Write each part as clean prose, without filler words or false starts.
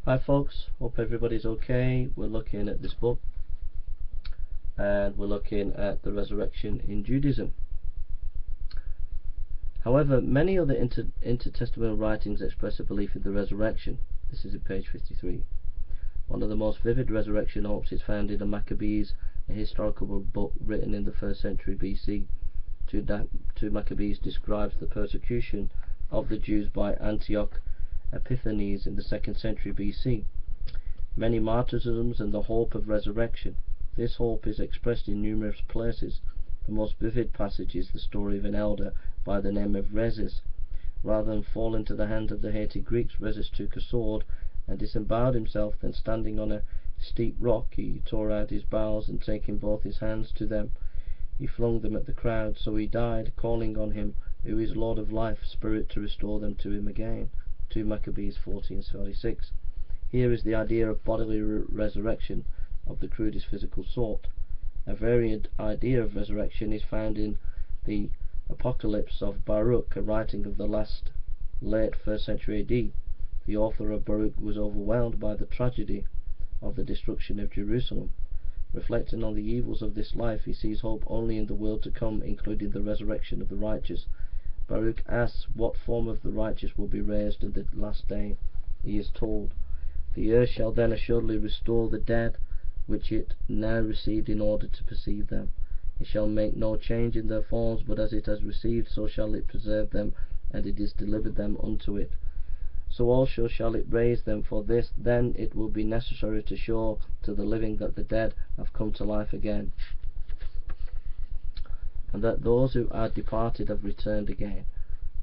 Hi folks, hope everybody's okay. We're looking at this book and we're looking at the resurrection in Judaism. However, many other intertestamental writings express a belief in the resurrection. This is at page 53. One of the most vivid resurrection hopes is found in the Maccabees, a historical book written in the 1st century BC. 2 Maccabees describes the persecution of the Jews by Antioch Epiphanes in the 2nd century BC. Many martyrdoms and the hope of resurrection. This hope is expressed in numerous places. The most vivid passage is the story of an elder by the name of Rezes. Rather than fall into the hands of the hated Greeks, Rezes took a sword and disemboweled himself. Then, standing on a steep rock, he tore out his bowels, and taking both his hands to them, he flung them at the crowd. So he died, calling on him who is Lord of life, Spirit, to restore them to him again. 2 Maccabees 14:46. Here is the idea of bodily resurrection of the crudest physical sort. A variant idea of resurrection is found in the Apocalypse of Baruch, a writing of the late 1st century AD. The author of Baruch was overwhelmed by the tragedy of the destruction of Jerusalem. Reflecting on the evils of this life, he sees hope only in the world to come, including the resurrection of the righteous. Baruch asks what form of the righteous will be raised in the last day. He is told, "The earth shall then assuredly restore the dead, which it now received in order to perceive them. It shall make no change in their forms, but as it has received, so shall it preserve them, and it is delivered them unto it. So also shall it raise them, for this then it will be necessary to show to the living that the dead have come to life again, and that those who are departed have returned again.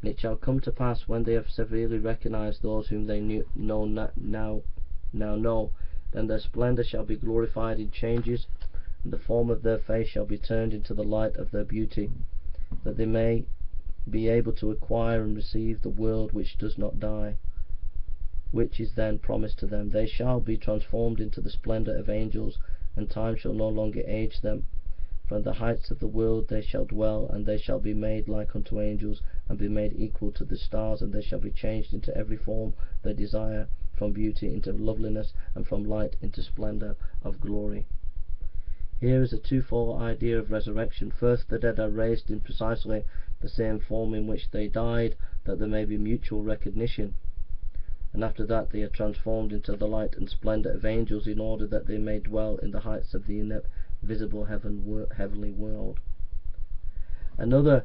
And it shall come to pass, when they have severely recognized those whom they now know, then their splendor shall be glorified in changes, and the form of their face shall be turned into the light of their beauty, that they may be able to acquire and receive the world which does not die, which is then promised to them. They shall be transformed into the splendor of angels, and time shall no longer age them. From the heights of the world they shall dwell, and they shall be made like unto angels, and be made equal to the stars, and they shall be changed into every form they desire, from beauty into loveliness, and from light into splendor of glory." Here is a twofold idea of resurrection. First, the dead are raised in precisely the same form in which they died, that there may be mutual recognition. And after that, they are transformed into the light and splendor of angels, in order that they may dwell in the heights of the invisible heavenly world. Another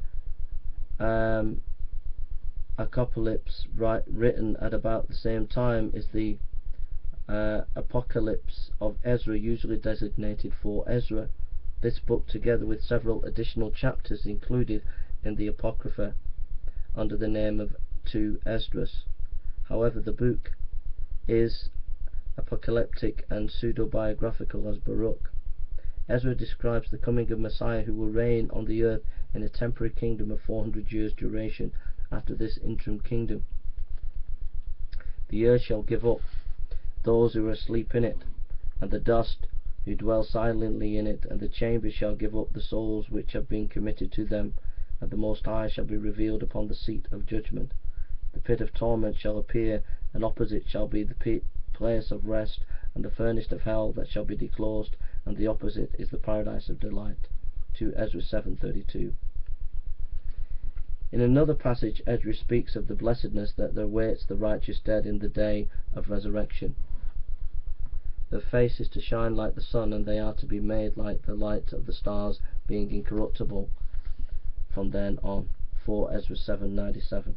apocalypse written at about the same time is the Apocalypse of Ezra, usually designated for Ezra. This book, together with several additional chapters included in the Apocrypha under the name of 2 Esdras. However, the book is apocalyptic and pseudo-biographical as Baruch. Ezra describes the coming of Messiah, who will reign on the earth in a temporary kingdom of 400 years duration. After this interim kingdom, the earth shall give up those who are asleep in it, and the dust who dwell silently in it, and the chambers shall give up the souls which have been committed to them, and the Most High shall be revealed upon the seat of judgment. The pit of torment shall appear, and opposite shall be the place of rest, and the furnace of hell that shall be disclosed, and the opposite is the paradise of delight. 2 Ezra 7:32. In another passage, Ezra speaks of the blessedness that there awaits the righteous dead in the day of resurrection. Their face is to shine like the sun, and they are to be made like the light of the stars, being incorruptible from then on. 4 Ezra 7:97.